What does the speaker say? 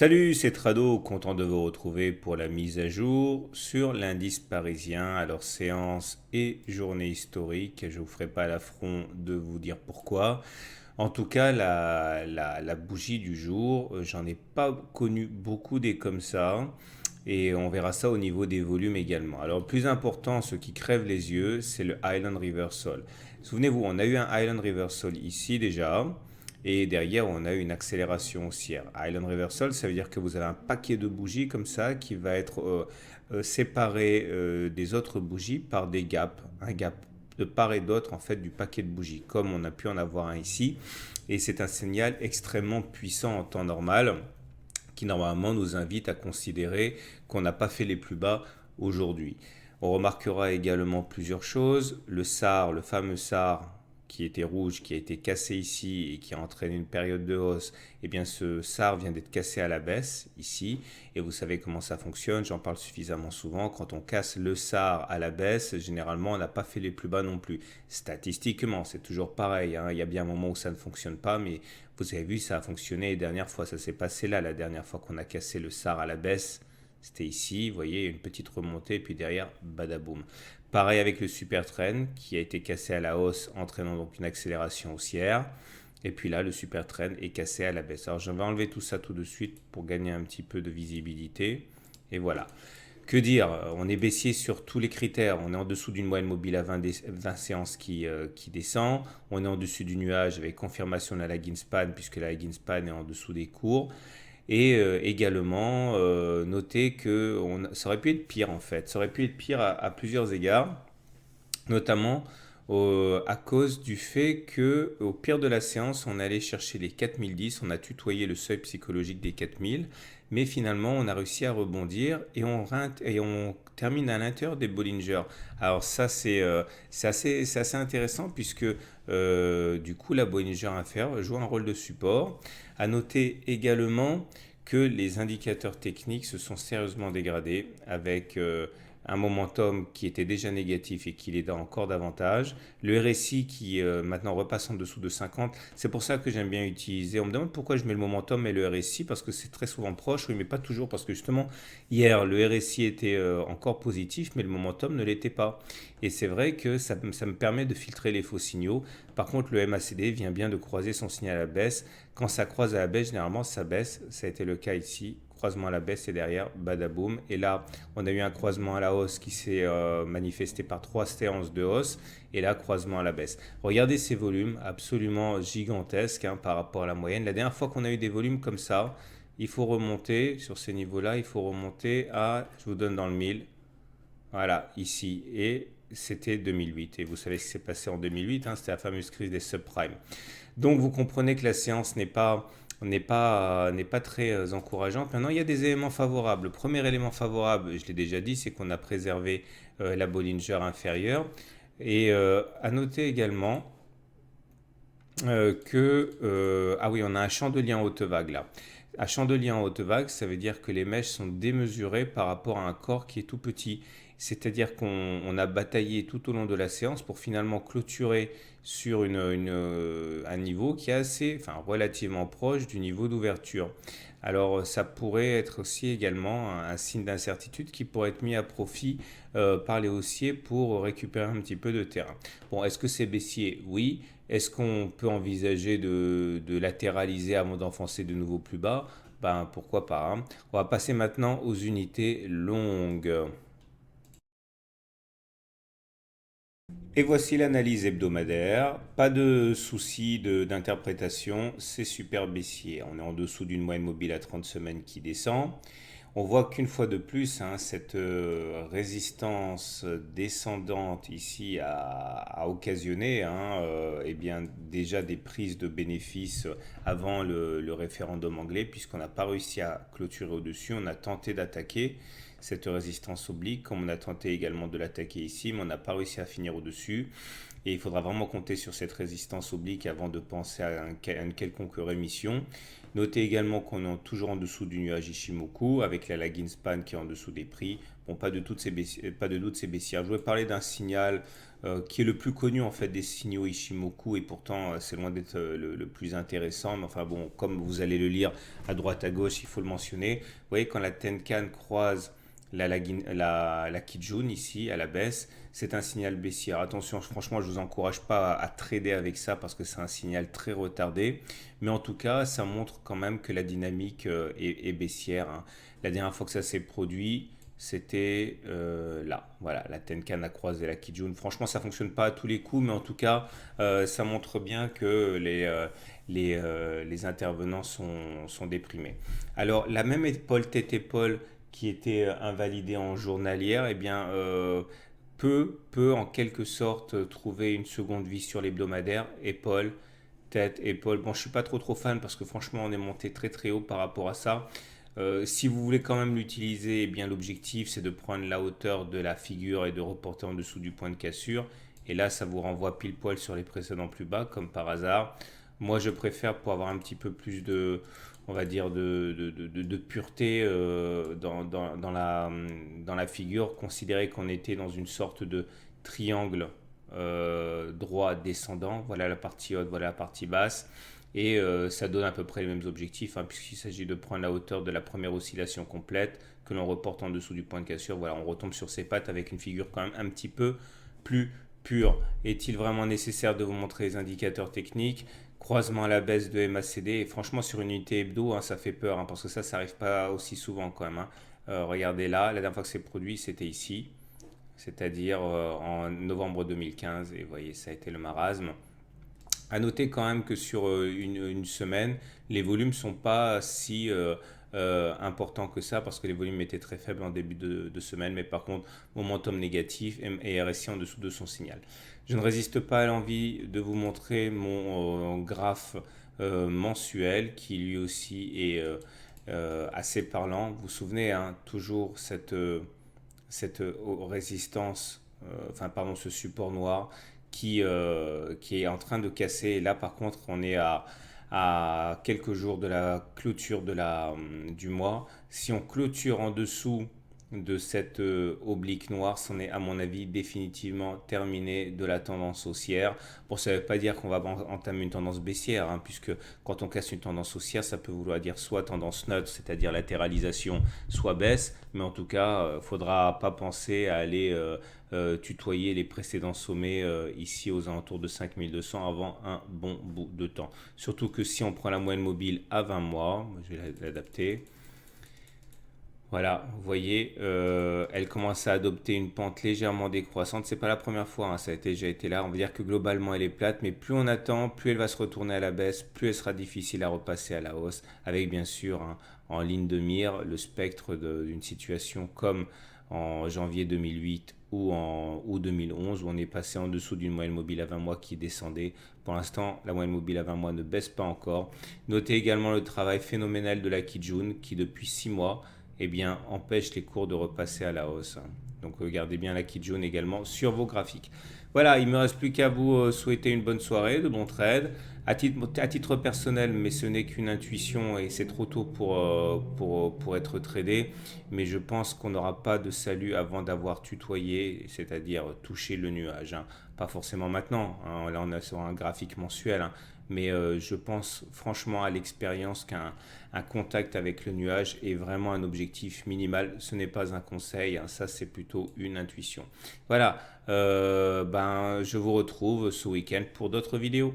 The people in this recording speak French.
Salut, c'est Trado, content de vous retrouver pour la mise à jour sur l'indice parisien. Alors séance et journée historique, je ne vous ferai pas l'affront de vous dire pourquoi. En tout cas, la bougie du jour, j'en ai pas connu beaucoup des comme ça. Et on verra ça au niveau des volumes également. Alors le plus important, ce qui crève les yeux, c'est le Island Reversal. Souvenez-vous, on a eu un Island Reversal ici déjà. Et derrière, on a eu une accélération haussière. Island Reversal, ça veut dire que vous avez un paquet de bougies comme ça qui va être séparé des autres bougies par des gaps. Un gap de part et d'autre en fait du paquet de bougies, comme on a pu en avoir un ici. Et c'est un signal extrêmement puissant en temps normal qui normalement nous invite à considérer qu'on n'a pas fait les plus bas aujourd'hui. On remarquera également plusieurs choses. Le SAR, le fameux SAR qui était rouge, qui a été cassé ici et qui a entraîné une période de hausse, eh bien ce SAR vient d'être cassé à la baisse ici. Et vous savez comment ça fonctionne, j'en parle suffisamment souvent. Quand on casse le SAR à la baisse, généralement on n'a pas fait les plus bas non plus. Statistiquement, c'est toujours pareil, hein. Il y a bien un moment où ça ne fonctionne pas, mais vous avez vu, ça a fonctionné les dernières fois. Ça s'est passé là, la dernière fois qu'on a cassé le SAR à la baisse. C'était ici, vous voyez, une petite remontée, puis derrière, badaboum. Pareil avec le super trend qui a été cassé à la hausse, entraînant donc une accélération haussière. Et puis là, le super trend est cassé à la baisse. Alors, je vais enlever tout ça tout de suite pour gagner un petit peu de visibilité. Et voilà. Que dire? On est baissier sur tous les critères. On est en dessous d'une moyenne mobile à 20 séances qui descend. On est en dessus du nuage avec confirmation de la lagging span puisque la lagging span est en dessous des cours. Et également, notez que ça aurait pu être pire en fait. Ça aurait pu être pire à plusieurs égards, notamment à cause du fait que au pire de la séance, on allait chercher les 4010, on a tutoyé le seuil psychologique des 4000, mais finalement, on a réussi à rebondir et on termine à l'intérieur des Bollinger. Alors ça, c'est assez intéressant puisque du coup, la Bollinger inférieure joue un rôle de support. À noter également que les indicateurs techniques se sont sérieusement dégradés avec un momentum qui était déjà négatif et qui l'est encore davantage. Le RSI qui maintenant repasse en dessous de 50. C'est pour ça que j'aime bien utiliser. On me demande pourquoi je mets le momentum et le RSI parce que c'est très souvent proche, oui, mais pas toujours parce que justement hier le RSI était encore positif, mais le momentum ne l'était pas. Et c'est vrai que ça me permet de filtrer les faux signaux. Par contre, le MACD vient bien de croiser son signal à la baisse. Quand ça croise à la baisse, généralement ça baisse. Ça a été le cas ici. Croisement à la baisse et derrière, badaboum. Et là, on a eu un croisement à la hausse qui s'est manifesté par 3 séances de hausse. Et là, croisement à la baisse. Regardez ces volumes absolument gigantesques hein, par rapport à la moyenne. La dernière fois qu'on a eu des volumes comme ça, il faut remonter sur ces niveaux-là. Il faut remonter à, je vous donne dans le 1000. Voilà, ici. Et c'était 2008. Et vous savez ce qui s'est passé en 2008, hein, c'était la fameuse crise des subprimes. Donc vous comprenez que la séance n'est pas très encourageante. Maintenant, il y a des éléments favorables. Le premier élément favorable, je l'ai déjà dit, c'est qu'on a préservé la Bollinger inférieure. Et à noter également ah oui, on a un chandelier en haute vague là. Un chandelier en haute vague, ça veut dire que les mèches sont démesurées par rapport à un corps qui est tout petit. C'est-à-dire qu'on a bataillé tout au long de la séance pour finalement clôturer sur un niveau qui est assez, enfin relativement proche du niveau d'ouverture. Alors ça pourrait être aussi également un signe d'incertitude qui pourrait être mis à profit par les haussiers pour récupérer un petit peu de terrain. Bon, est-ce que c'est baissier? Oui. Est-ce qu'on peut envisager de latéraliser avant d'enfoncer de nouveau plus bas? Ben pourquoi pas, hein. On va passer maintenant aux unités longues. Et voici l'analyse hebdomadaire. Pas de souci d'interprétation, c'est super baissier. On est en dessous d'une moyenne mobile à 30 semaines qui descend. On voit qu'une fois de plus, hein, cette résistance descendante ici a occasionné hein, eh bien, déjà des prises de bénéfices avant le référendum anglais, puisqu'on n'a pas réussi à clôturer au-dessus. On a tenté d'attaquer cette résistance oblique, comme on a tenté également de l'attaquer ici, mais on n'a pas réussi à finir au-dessus. Et il faudra vraiment compter sur cette résistance oblique avant de penser à une quelconque rémission. Notez également qu'on est toujours en dessous du nuage Ishimoku avec la lagging span qui est en dessous des prix. Bon, pas de doute, c'est baissière. Je voulais parler d'un signal qui est le plus connu en fait des signaux Ishimoku et pourtant c'est loin d'être le plus intéressant. Mais enfin bon, comme vous allez le lire à droite à gauche, il faut le mentionner. Vous voyez quand la Tenkan croise la Kijun ici à la baisse, c'est un signal baissière. Attention, franchement, je ne vous encourage pas à trader avec ça parce que c'est un signal très retardé. Mais en tout cas, ça montre quand même que la dynamique est baissière, hein. La dernière fois que ça s'est produit, c'était là. Voilà, la Tenkan a croisé la Kijun. Franchement, ça ne fonctionne pas à tous les coups, mais en tout cas, ça montre bien que les intervenants sont déprimés. Alors, la même épaule tête-épaule qui était invalidée en journalière, eh bien, peut en quelque sorte trouver une seconde vie sur l'hebdomadaire, épaule, tête, épaule. Bon, je suis pas trop fan parce que franchement, on est monté très très haut par rapport à ça. Si vous voulez quand même l'utiliser, eh bien l'objectif c'est de prendre la hauteur de la figure et de reporter en dessous du point de cassure. Et là, ça vous renvoie pile poil sur les précédents plus bas, comme par hasard. Moi, je préfère pour avoir un petit peu plus de, on va dire, de pureté dans la figure, considérer qu'on était dans une sorte de triangle droit descendant. Voilà la partie haute, voilà la partie basse. Et ça donne à peu près les mêmes objectifs, hein, puisqu'il s'agit de prendre la hauteur de la première oscillation complète que l'on reporte en dessous du point de cassure. Voilà, on retombe sur ses pattes avec une figure quand même un petit peu plus pure. Est-il vraiment nécessaire de vous montrer les indicateurs techniques? Croisement à la baisse de MACD, et franchement sur une unité hebdo, hein, ça fait peur, hein, parce que ça n'arrive pas aussi souvent quand même, hein. Regardez là, la dernière fois que c'est produit, c'était ici, c'est-à-dire en novembre 2015, et vous voyez, ça a été le marasme. À noter quand même que sur une semaine, les volumes ne sont pas si importants que ça parce que les volumes étaient très faibles en début de semaine, mais par contre, momentum négatif et RSI en dessous de son signal. Je ne résiste pas à l'envie de vous montrer mon graphe mensuel qui lui aussi est assez parlant. Vous vous souvenez, hein, toujours cette résistance, enfin pardon, ce support noir qui est en train de casser. Et là, par contre, on est à quelques jours de la clôture du mois. Si on clôture en dessous de cette oblique noire, c'en est à mon avis définitivement terminé de la tendance haussière. Bon, ça ne veut pas dire qu'on va entamer une tendance baissière, hein, puisque quand on casse une tendance haussière, ça peut vouloir dire soit tendance neutre, c'est-à-dire latéralisation, soit baisse, mais en tout cas, il ne faudra pas penser à aller tutoyer les précédents sommets ici aux alentours de 5200 avant un bon bout de temps. Surtout que si on prend la moyenne mobile à 20 mois, je vais l'adapter. Voilà, vous voyez, elle commence à adopter une pente légèrement décroissante. C'est pas la première fois, hein, ça a déjà été là. On va dire que globalement elle est plate, mais plus on attend, plus elle va se retourner à la baisse, plus elle sera difficile à repasser à la hausse, avec bien sûr, hein, en ligne de mire le spectre d'une situation comme en janvier 2008 ou en août 2011 où on est passé en dessous d'une moyenne mobile à 20 mois qui descendait. Pour l'instant, la moyenne mobile à 20 mois ne baisse pas encore. Notez également le travail phénoménal de la Kijun qui depuis 6 mois eh bien, empêche les cours de repasser à la hausse. Donc regardez bien la Kijun également sur vos graphiques. Voilà, il ne me reste plus qu'à vous souhaiter une bonne soirée, de bons trades. À titre personnel, mais ce n'est qu'une intuition et c'est trop tôt pour être tradé. Mais je pense qu'on n'aura pas de salut avant d'avoir tutoyé, c'est-à-dire touché le nuage, hein. Pas forcément maintenant, hein. Là on est sur un graphique mensuel, hein. Mais je pense franchement à l'expérience qu'un contact avec le nuage est vraiment un objectif minimal. Ce n'est pas un conseil, hein, ça c'est plutôt une intuition. Voilà, je vous retrouve ce week-end pour d'autres vidéos.